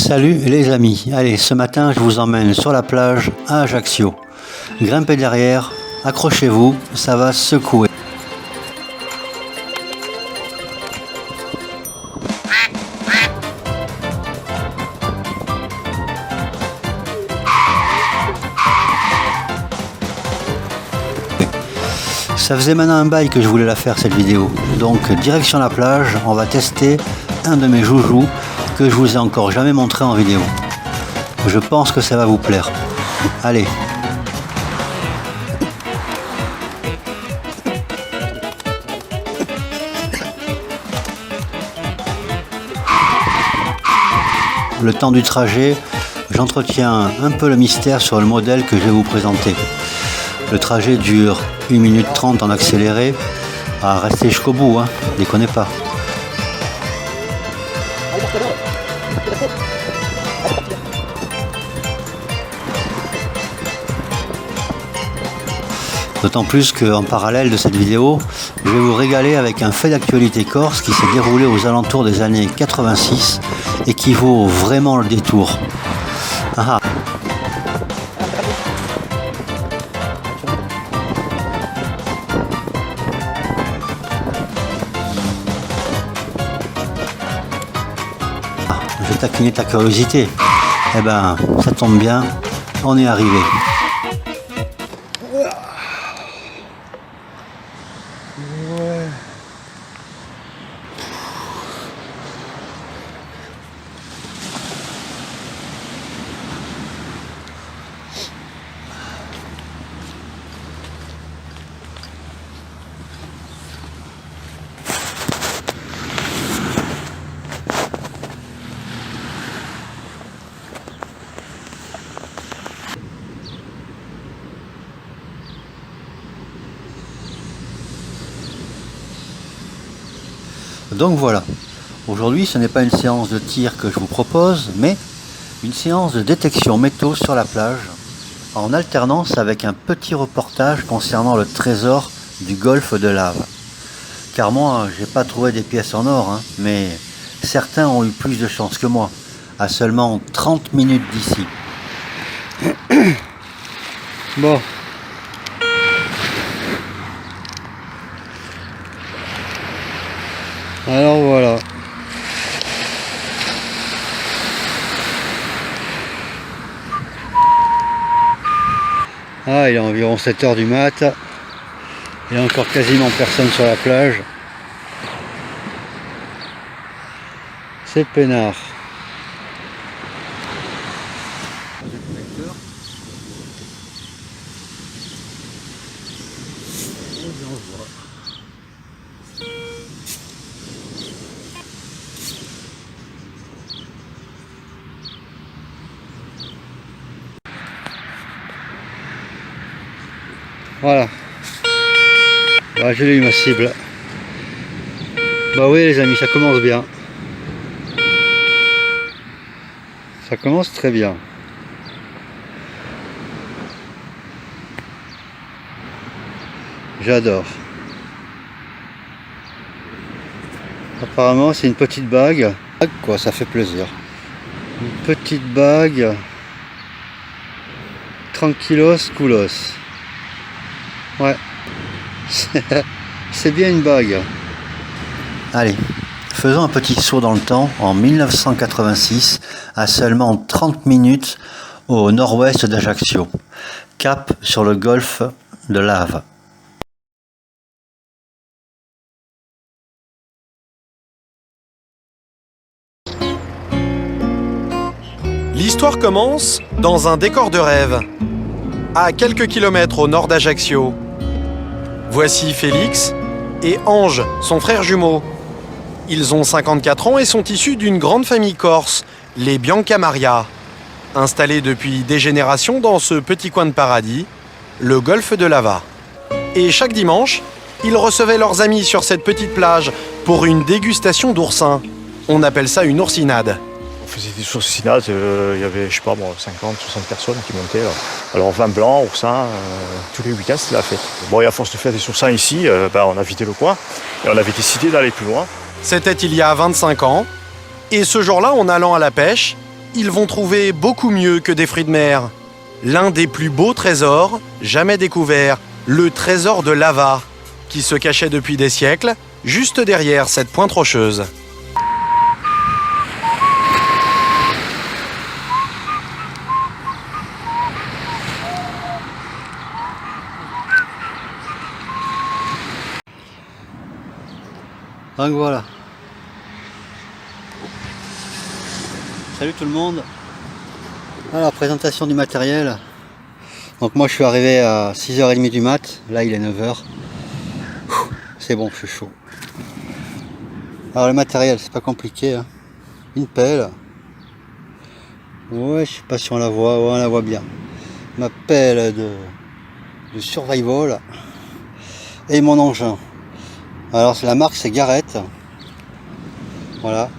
Salut les amis, allez ce matin je vous emmène sur la plage à Ajaccio. Grimpez derrière, accrochez-vous, ça va secouer. Ça faisait maintenant un bail que je voulais la faire cette vidéo, donc direction la plage, on va tester un de mes joujoux que je vous ai encore jamais montré en vidéo. Je pense que ça va vous plaire. Allez. Le temps du trajet, j'entretiens un peu le mystère sur le modèle que je vais vous présenter. Le trajet dure 1 minute 30 en accéléré. À rester jusqu'au bout, hein, déconnez pas. D'autant plus qu'en parallèle de cette vidéo, je vais vous régaler avec un fait d'actualité corse qui s'est déroulé aux alentours des années 86 et qui vaut vraiment le détour. Ah. Je vais taquiner ta curiosité. Eh ben, ça tombe bien, on est arrivé. Donc voilà, aujourd'hui ce n'est pas une séance de tir que je vous propose, mais une séance de détection métaux sur la plage, en alternance avec un petit reportage concernant le trésor du golfe de Lave. Car moi, j'ai pas trouvé des pièces en or, hein, mais certains ont eu plus de chance que moi, à seulement 30 minutes d'ici. Bon. Alors voilà. Ah, il est environ 7 h du mat. Il y a encore quasiment personne sur la plage. C'est peinard. Voilà. Bah, je l'ai eu ma cible. Bah oui les amis, ça commence bien. Ça commence très bien. J'adore. Apparemment c'est une petite bague. Quoi, ça fait plaisir. Une petite bague. Tranquillos coolos. Ouais, c'est bien une bague. Allez, faisons un petit saut dans le temps en 1986, à seulement 30 minutes au nord-ouest d'Ajaccio, cap sur le golfe de Lave. L'histoire commence dans un décor de rêve, à quelques kilomètres au nord d'Ajaccio. Voici Félix et Ange, son frère jumeau. Ils ont 54 ans et sont issus d'une grande famille corse, les Biancamaria. Installés depuis des générations dans ce petit coin de paradis, le golfe de Lava. Et chaque dimanche, ils recevaient leurs amis sur cette petite plage pour une dégustation d'oursins. On appelle ça une oursinade. On faisait des oursinades, il y avait, je sais pas, bon, 50, 60 personnes qui montaient. Alors vin blanc, oursin, tous les week-ends c'était la fête. Bon, et à force de faire des oursins ici, on a vidé le coin et on avait décidé d'aller plus loin. C'était il y a 25 ans. Et ce jour-là, en allant à la pêche, ils vont trouver beaucoup mieux que des fruits de mer. L'un des plus beaux trésors jamais découverts, le trésor de lava, qui se cachait depuis des siècles, juste derrière cette pointe rocheuse. Donc voilà. Salut tout le monde. Alors, présentation du matériel. Donc moi je suis arrivé à 6h30 du mat. Là il est 9h. C'est bon, je suis chaud. Alors le matériel, c'est pas compliqué. Hein. Une pelle. Ouais, je sais pas si on la voit. Ouais, on la voit bien. Ma pelle de survival. Et mon engin. Alors c'est la marque, c'est Garrett. Voilà.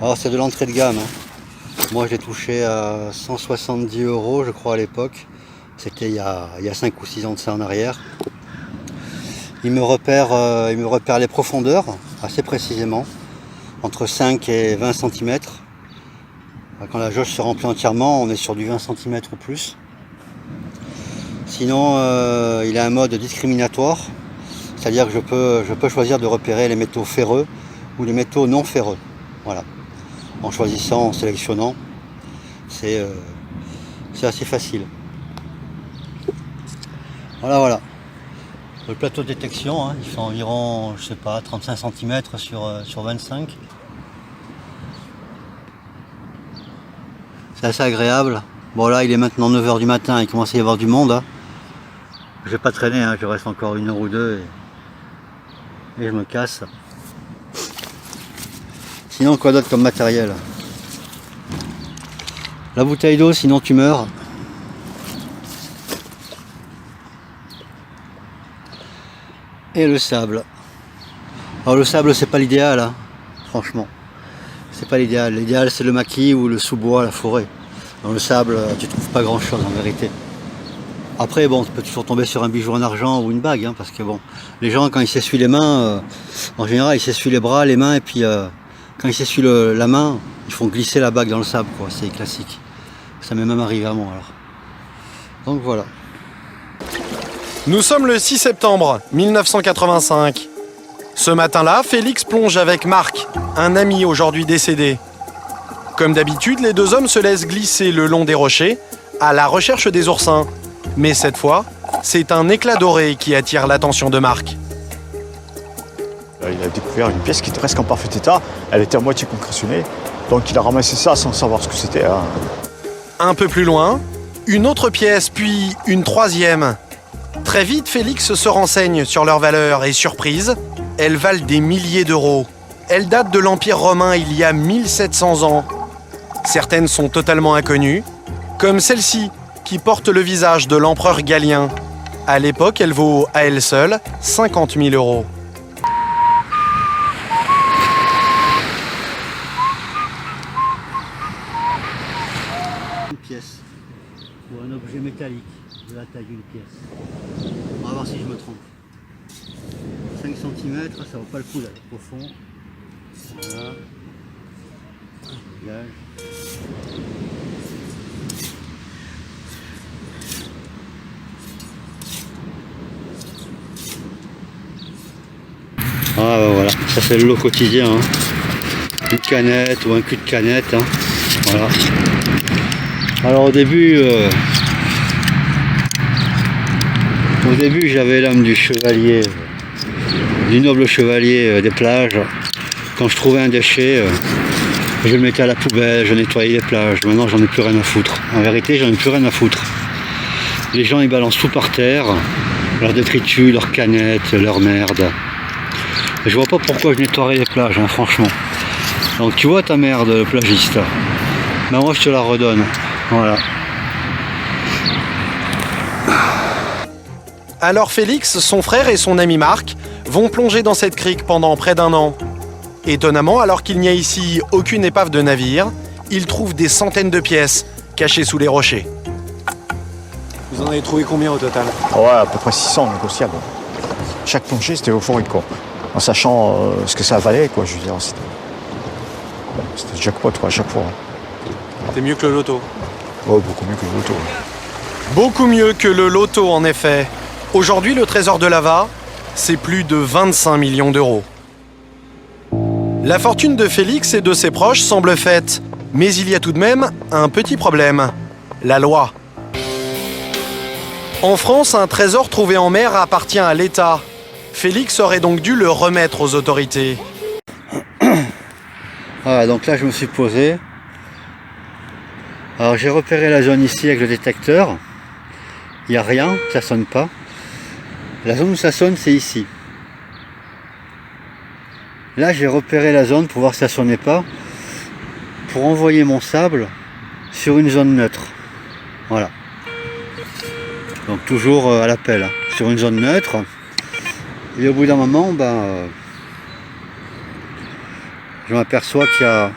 Alors c'est de l'entrée de gamme. Hein. Moi je l'ai touché à 170 € je crois à l'époque. C'était il y a 5 ou 6 ans de ça en arrière. Il me repère les profondeurs assez précisément. Entre 5 et 20 cm. Quand la jauge se remplit entièrement, on est sur du 20 cm ou plus. Sinon il a un mode discriminatoire. C'est-à-dire que je peux choisir de repérer les métaux ferreux ou les métaux non ferreux. Voilà. En choisissant, en sélectionnant, c'est assez facile. Voilà. Le plateau de détection, hein, il fait environ, je sais pas, 35 cm sur 25. C'est assez agréable. Bon là, il est maintenant 9h du matin, il commence à y avoir du monde. Hein. Je vais pas traîner, hein, je reste encore 1 heure ou 2 et je me casse. Sinon, quoi d'autre comme matériel? La bouteille d'eau, sinon tu meurs. Et le sable. Alors le sable, c'est pas l'idéal, hein, franchement. C'est pas l'idéal. L'idéal, c'est le maquis ou le sous-bois, la forêt. Dans le sable, tu trouves pas grand-chose en vérité. Après, bon, tu peux toujours tomber sur un bijou en argent ou une bague, hein, parce que bon, les gens, quand ils s'essuient les mains, en général, ils s'essuient les bras, les mains, et puis quand ils s'essuient la main, ils font glisser la bague dans le sable, quoi. C'est classique. Ça m'est même arrivé à moi, alors. Donc voilà. Nous sommes le 6 septembre 1985. Ce matin-là, Félix plonge avec Marc, un ami aujourd'hui décédé. Comme d'habitude, les deux hommes se laissent glisser le long des rochers, à la recherche des oursins. Mais cette fois, c'est un éclat doré qui attire l'attention de Marc. Il a découvert une pièce qui était presque en parfait état. Elle était à moitié concrétionnée. Donc il a ramassé ça sans savoir ce que c'était. Hein. Un peu plus loin, une autre pièce, puis une troisième. Très vite, Félix se renseigne sur leur valeur et surprise, elles valent des milliers d'euros. Elles datent de l'Empire romain il y a 1700 ans. Certaines sont totalement inconnues, comme celle-ci, qui porte le visage de l'empereur Galien. À l'époque, elle vaut à elle seule 50 000 €. Une pièce ou un objet métallique de la taille d'une pièce. On va voir si je me trompe. 5 cm, ça vaut pas le coup d'aller profond. Voilà. Dégage. Ah ben voilà, ça c'est le lot quotidien. Hein. Une canette ou un cul de canette. Hein. Voilà. Alors au début j'avais l'âme du chevalier, du noble chevalier des plages. Quand je trouvais un déchet, je le mettais à la poubelle, je nettoyais les plages. Maintenant j'en ai plus rien à foutre. En vérité j'en ai plus rien à foutre. Les gens ils balancent tout par terre, leurs détritus, leurs canettes, leurs merdes. Je vois pas pourquoi je nettoierais les plages, hein, franchement. Donc tu vois ta merde, le plagiste. Ben moi je te la redonne. Voilà. Alors Félix, son frère et son ami Marc vont plonger dans cette crique pendant près d'1 an. Étonnamment, alors qu'il n'y a ici aucune épave de navire, ils trouvent des centaines de pièces cachées sous les rochers. Vous en avez trouvé combien au total? Ouais, à peu près 600 négociables. Chaque plongée, c'était euphorique, quoi. En sachant ce que ça valait, quoi. Je veux dire, c'était jackpot, quoi, à chaque fois. C'est mieux que le loto. Oh, beaucoup mieux que le loto. Beaucoup mieux que le loto, en effet. Aujourd'hui, le trésor de Lava, c'est plus de 25 millions d'euros. La fortune de Félix et de ses proches semble faite. Mais il y a tout de même un petit problème. La loi. En France, un trésor trouvé en mer appartient à l'État. Félix aurait donc dû le remettre aux autorités. Voilà, donc là je me suis posé. Alors j'ai repéré la zone ici avec le détecteur. Il n'y a rien, ça sonne pas. La zone où ça sonne, c'est ici. Là j'ai repéré la zone pour voir si ça sonnait pas, pour envoyer mon sable sur une zone neutre. Voilà. Donc toujours à l'appel, hein, sur une zone neutre. Et au bout d'un moment, je m'aperçois qu'il y a...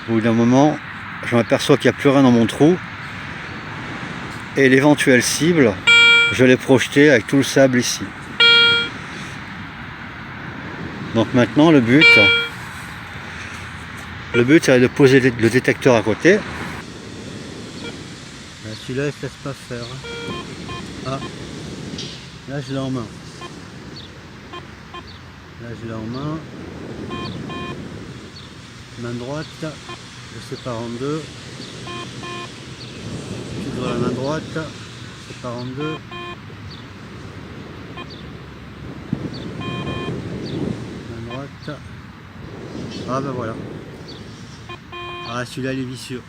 Au bout d'un moment, je m'aperçois qu'il n'y a plus rien dans mon trou. Et l'éventuelle cible, je l'ai projetée avec tout le sable ici. Donc maintenant, le but c'est de poser le détecteur à côté. Celui-là, il ne se laisse pas faire. Ah, là je l'ai en main. Là je l'ai en main. Main droite, je sépare en deux. J'ouvre la main droite, je sépare en deux. Main droite. Ah ben voilà. Ah celui-là il est vicieux.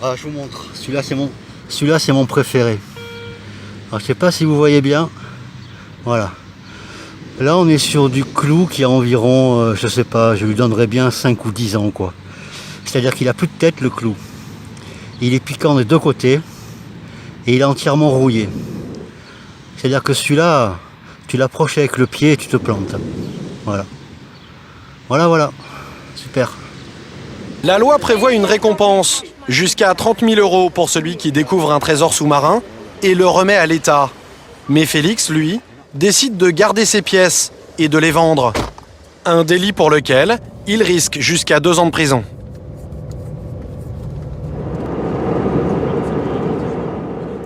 Ah je vous montre. Celui-là c'est mon préféré. Alors je sais pas si vous voyez bien. Voilà. Là on est sur du clou qui a environ, je sais pas, je lui donnerais bien 5 ou 10 ans quoi. C'est-à-dire qu'il a plus de tête le clou. Il est piquant des deux côtés et il est entièrement rouillé. C'est-à-dire que celui-là, tu l'approches avec le pied et tu te plantes. Voilà. Voilà. Super. La loi prévoit une récompense, jusqu'à 30 000 € pour celui qui découvre un trésor sous-marin et le remet à l'État. Mais Félix, lui, décide de garder ses pièces et de les vendre. Un délit pour lequel il risque jusqu'à 2 ans de prison.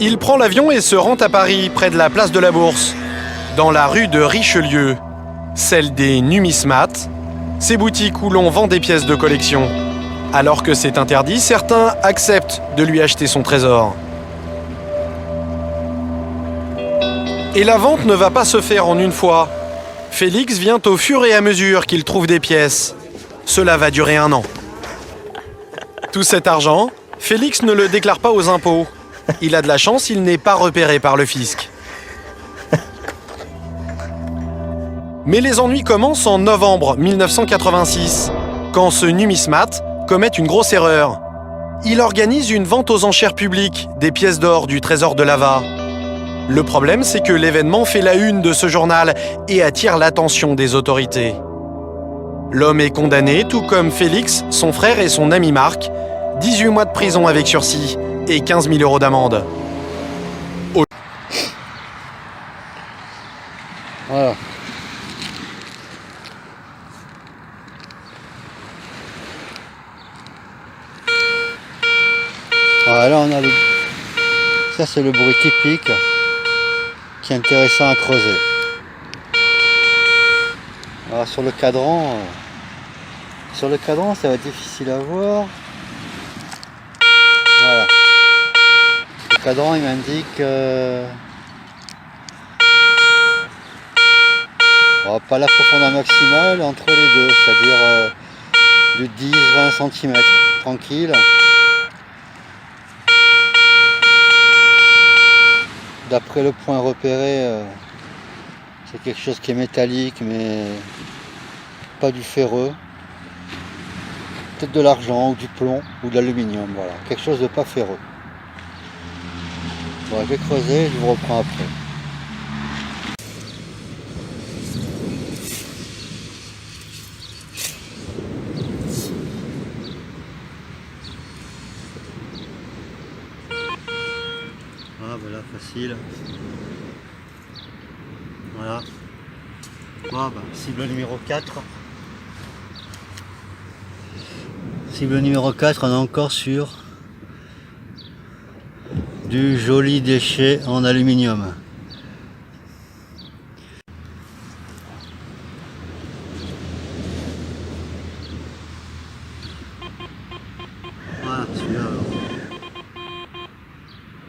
Il prend l'avion et se rend à Paris, près de la place de la Bourse, dans la rue de Richelieu, celle des numismates, ces boutiques où l'on vend des pièces de collection. Alors que c'est interdit, certains acceptent de lui acheter son trésor. Et la vente ne va pas se faire en une fois. Félix vient au fur et à mesure qu'il trouve des pièces. Cela va durer 1 an. Tout cet argent, Félix ne le déclare pas aux impôts. Il a de la chance, il n'est pas repéré par le fisc. Mais les ennuis commencent en novembre 1986, quand ce numismate commet une grosse erreur. Il organise une vente aux enchères publiques des pièces d'or du trésor de Lava. Le problème, c'est que l'événement fait la une de ce journal et attire l'attention des autorités. L'homme est condamné, tout comme Félix, son frère et son ami Marc, 18 mois de prison avec sursis et 15 000 € d'amende. Voilà. Voilà, là on a ça c'est le bruit typique qui est intéressant à creuser. Alors sur le cadran ça va être difficile à voir. Voilà. Le cadran il m'indique pas la profondeur maximale, entre les deux, c'est-à-dire de 10-20 cm, tranquille. D'après le point repéré, c'est quelque chose qui est métallique, mais pas du ferreux. Peut-être de l'argent, ou du plomb, ou de l'aluminium, voilà. Quelque chose de pas ferreux. Voilà, je vais creuser, je vous reprends après. Ah voilà, facile. Voilà. Cible numéro 4. Cible numéro 4, on est encore sur du joli déchet en aluminium. Voilà, celui-là alors.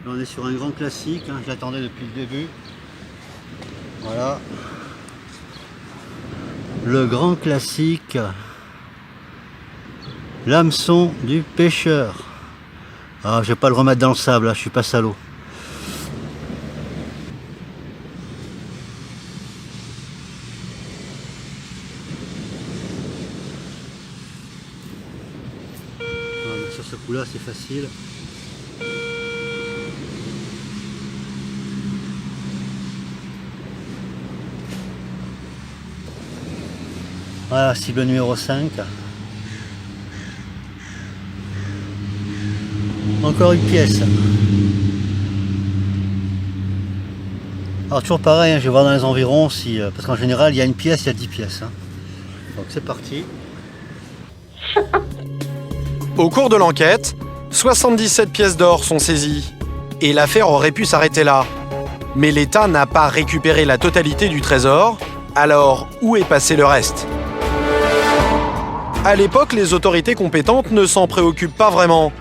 Là on est sur un grand classique, je l'attendais depuis le début. Voilà. Le grand classique. L'hameçon du pêcheur. Ah, je vais pas le remettre dans le sable, là, je suis pas salaud. Sur ce coup-là, c'est facile. Voilà, cible numéro 5. Encore une pièce. Alors toujours pareil, je vais voir dans les environs si. Parce qu'en général il y a une pièce, il y a 10 pièces. Donc c'est parti. Au cours de l'enquête, 77 pièces d'or sont saisies. Et l'affaire aurait pu s'arrêter là. Mais l'État n'a pas récupéré la totalité du trésor. Alors, où est passé le reste ? À l'époque, les autorités compétentes ne s'en préoccupent pas vraiment.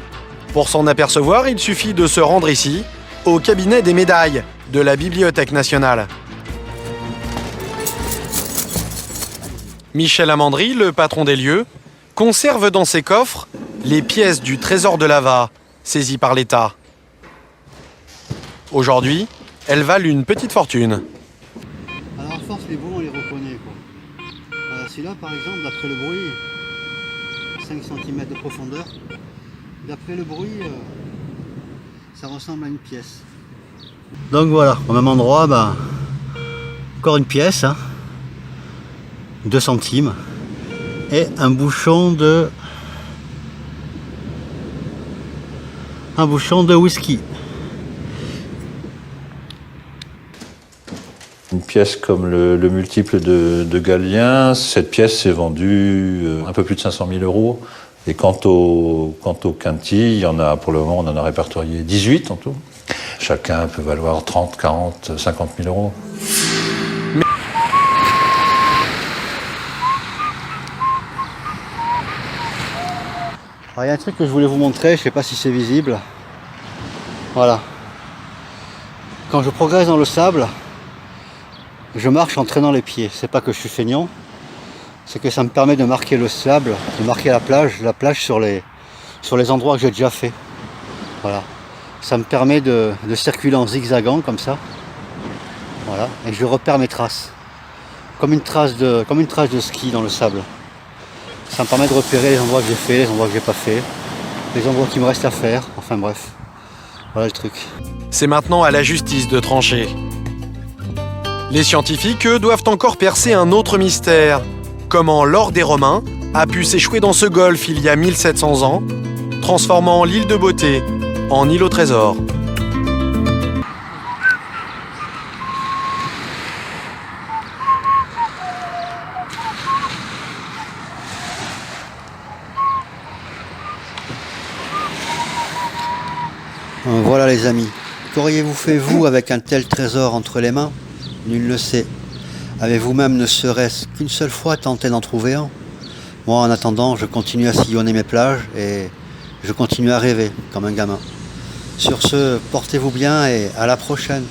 Pour s'en apercevoir, il suffit de se rendre ici, au cabinet des médailles de la Bibliothèque nationale. Michel Amandry, le patron des lieux, conserve dans ses coffres les pièces du trésor de Lava, saisies par l'État. Aujourd'hui, elles valent une petite fortune. Alors à force, les bons, on les reconnaît, quoi. Voilà, celui-là, par exemple, d'après le bruit, 5 cm de profondeur. D'après le bruit, ça ressemble à une pièce. Donc voilà, au même endroit, encore une pièce, 2 centimes, et un bouchon de whisky. Une pièce comme le multiple de Galien, cette pièce s'est vendue un peu plus de 500 000 €. Et quant au quinti, il y en a, pour le moment, on en a répertorié 18 en tout. Chacun peut valoir 30, 40, 50 000 €. Alors, il y a un truc que je voulais vous montrer, je ne sais pas si c'est visible. Voilà. Quand je progresse dans le sable, je marche en traînant les pieds. C'est pas que je suis feignant, c'est que ça me permet de marquer le sable, de marquer la plage sur les endroits que j'ai déjà fait. Voilà. Ça me permet de circuler en zigzagant comme ça. Voilà. Et je repère mes traces. Comme une trace de ski dans le sable. Ça me permet de repérer les endroits que j'ai fait, les endroits que j'ai pas fait, les endroits qui me restent à faire. Enfin bref. Voilà le truc. C'est maintenant à la justice de trancher. Les scientifiques, eux, doivent encore percer un autre mystère. Comment l'or des Romains a pu s'échouer dans ce golfe il y a 1700 ans, transformant l'île de Beauté en île au trésor. Voilà les amis. Qu'auriez-vous fait vous avec un tel trésor entre les mains ? Nul ne le sait. Avez-vous même ne serait-ce qu'une seule fois tenté d'en trouver un ? Moi en attendant, je continue à sillonner mes plages et je continue à rêver comme un gamin. Sur ce, portez-vous bien et à la prochaine.